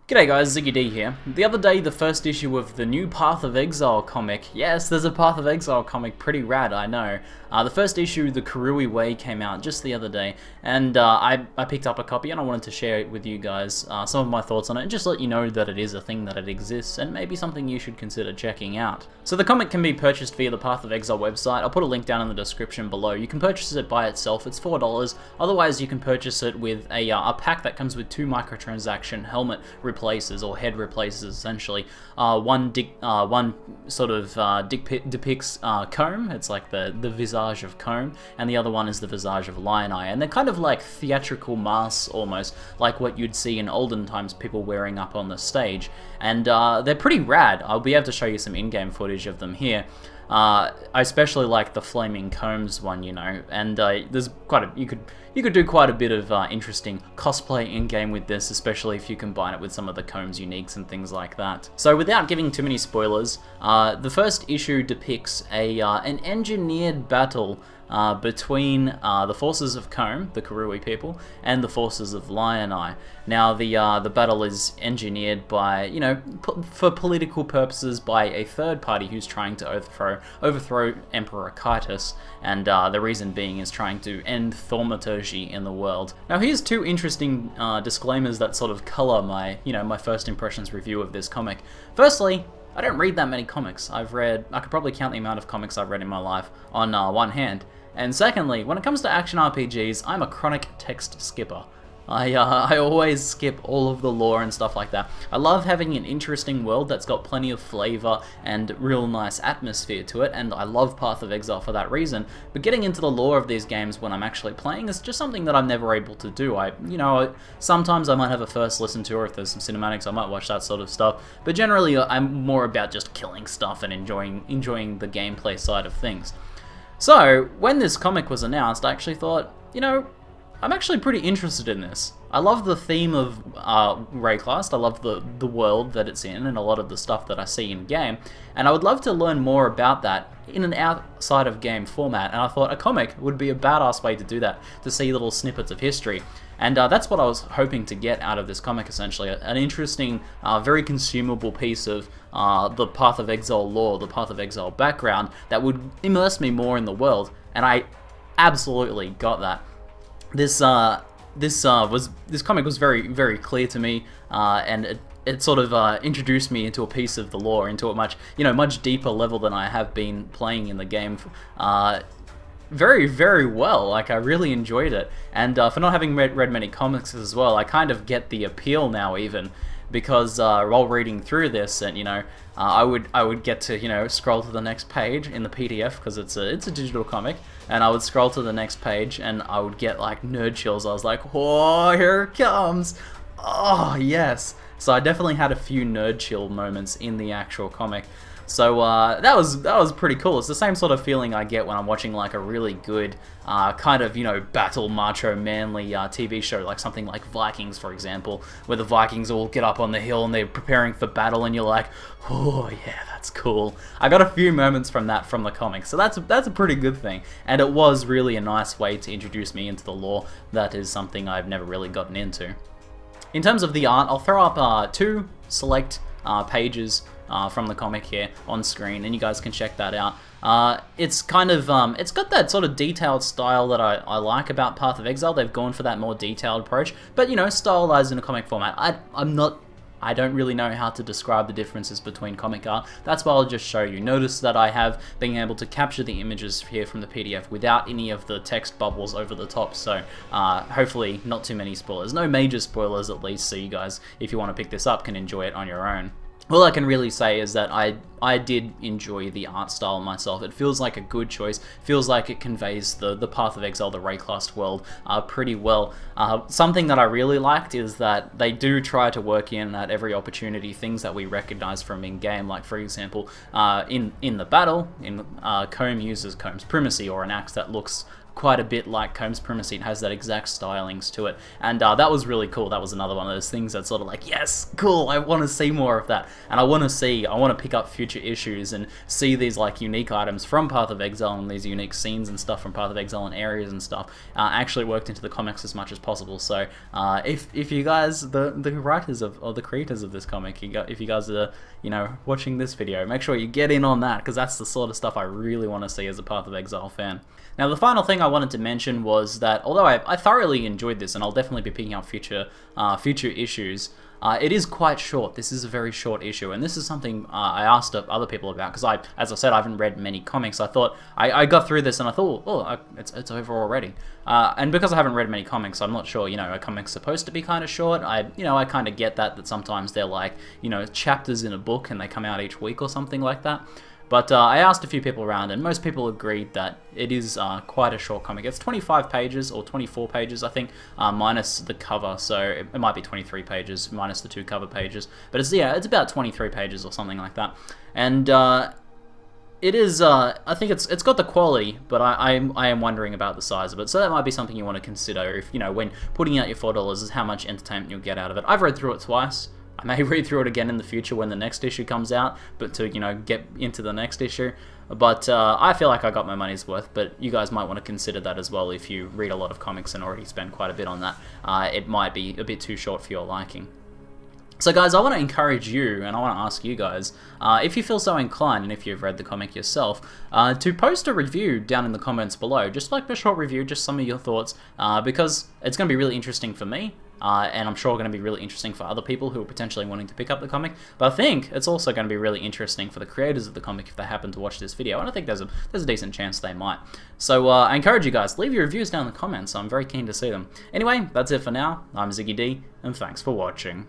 G'day guys, Ziggy D here. The other day, the first issue of the new Path of Exile comic. Yes, there's a Path of Exile comic, pretty rad, I know. The first issue, the Karui Way, came out just the other day, and I picked up a copy and I wanted to share it with you guys, some of my thoughts on it, and just let you know that it is a thing, that it exists, and maybe something you should consider checking out. So the comic can be purchased via the Path of Exile website. I'll put a link down in the description below. You can purchase it by itself, it's $4, otherwise you can purchase it with a pack that comes with 2 microtransaction helmet replaces, or head replaces essentially. One sort of depicts Koam, it's like the visage of Koam, and the other one is the visage of Lioneye, and they're kind of like theatrical masks almost, like what you'd see in olden times people wearing up on the stage, and they're pretty rad. I'll be able to show you some in-game footage of them here. I especially like the Flaming Combs one, you know, and there's quite a, you could do quite a bit of interesting cosplay in-game with this, especially if you combine it with some of the Combs uniques and things like that. So without giving too many spoilers, the first issue depicts an engineered battle between the forces of Koam, the Karui people, and the forces of Lioneye. Now the battle is engineered by, you know, for political purposes, by a third party who's trying to overthrow Emperor Kaitis, and the reason being is trying to end thaumaturgy in the world. Now here's 2 interesting disclaimers that sort of color my, my first impressions review of this comic. Firstly, I don't read that many comics. I could probably count the amount of comics I've read in my life on one hand. And secondly, when it comes to action RPGs, I'm a chronic text skipper. I always skip all of the lore and stuff like that. I love having an interesting world that's got plenty of flavor and real nice atmosphere to it, and I love Path of Exile for that reason. But getting into the lore of these games when I'm actually playing is just something that I'm never able to do. Sometimes I might have a first listen to, or if there's some cinematics, I might watch that sort of stuff. But generally, I'm more about just killing stuff and enjoying the gameplay side of things. So, when this comic was announced, I actually thought, I'm actually pretty interested in this. I love the theme of Rayclast, I love the world that it's in, and a lot of the stuff that I see in-game, and I would love to learn more about that in an outside-of-game format, and I thought a comic would be a badass way to do that, to see little snippets of history. And that's what I was hoping to get out of this comic, essentially. An interesting, very consumable piece of the Path of Exile lore, the Path of Exile background, that would immerse me more in the world, and I absolutely got that. This comic was very, very clear to me, and it sort of introduced me into a piece of the lore, into a much deeper level than I have been playing in the game. Very, very well. Like, I really enjoyed it, and for not having read many comics as well, I kind of get the appeal now, even, because while reading through this, and I would get to scroll to the next page in the PDF, because it's a digital comic, and I would scroll to the next page and I would get like nerd chills. I was like, oh, here it comes. Oh yes. So I definitely had a few nerd chill moments in the actual comic. So that was pretty cool. It's the same sort of feeling I get when I'm watching like a really good kind of battle macho manly TV show, like something like Vikings, for example, where the Vikings all get up on the hill and they're preparing for battle, and you're like, oh yeah, that's cool. I got a few moments from that from the comic, so that's a pretty good thing, and it was really a nice way to introduce me into the lore. That is something I've never really gotten into. In terms of the art, I'll throw up 2 select pages from the comic here on screen, and you guys can check that out. It's kind of, it's got that sort of detailed style that I like about Path of Exile. They've gone for that more detailed approach, but stylized in a comic format. I don't really know how to describe the differences between comic art. That's why I'll just show you. Notice that I have been able to capture the images here from the PDF without any of the text bubbles over the top, so hopefully not too many spoilers. No major spoilers at least, so you guys, if you want to pick this up, can enjoy it on your own. All I can really say is that I did enjoy the art style myself. It feels like a good choice, feels like it conveys the Path of Exile, the Rayclast world, pretty well. Something that I really liked is that they do try to work in at every opportunity things that we recognize from in-game, like for example, in the battle, Koam uses Koam's primacy, or an axe that looks quite a bit like Koam's Primacy. It has that exact stylings to it, and that was really cool. That was another one of those things that's sort of like, yes, cool, I want to see more of that, and I want to pick up future issues and see these like unique items from Path of Exile and these unique scenes and stuff from Path of Exile and areas and stuff actually worked into the comics as much as possible. So if you guys, the writers of, or the creators of this comic, if you guys are, you know, watching this video, make sure you get in on that, because that's the sort of stuff I really want to see as a Path of Exile fan. Now, the final thing I wanted to mention was that although I thoroughly enjoyed this, and I'll definitely be picking up future issues, it is quite short. This is a very short issue, and this is something I asked other people about, because as I said, I haven't read many comics. I thought, I got through this and I thought, oh, it's over already. And because I haven't read many comics, I'm not sure, you know, a comic's supposed to be kind of short. I kind of get that sometimes they're like, you know, chapters in a book and they come out each week or something like that. But I asked a few people around, and most people agreed that it is quite a short comic. It's 25 pages, or 24 pages, I think, minus the cover, so it might be 23 pages, minus the 2 cover pages. But it's about 23 pages or something like that. And it is, I think it's got the quality, but I am wondering about the size of it. So that might be something you want to consider if, you know, when putting out your $4 is how much entertainment you'll get out of it. I've read through it twice. I may read through it again in the future when the next issue comes out, but to, you know, get into the next issue. But I feel like I got my money's worth, but you guys might want to consider that as well if you read a lot of comics and already spend quite a bit on that. It might be a bit too short for your liking. So guys, I want to encourage you, and I want to ask you guys, if you feel so inclined, and if you've read the comic yourself, to post a review down in the comments below, just like a short review, just some of your thoughts, because it's going to be really interesting for me, and I'm sure going to be really interesting for other people who are potentially wanting to pick up the comic, but I think it's also going to be really interesting for the creators of the comic if they happen to watch this video, and I think there's a decent chance they might. So I encourage you guys, leave your reviews down in the comments, I'm very keen to see them. Anyway, that's it for now. I'm Ziggy D, and thanks for watching.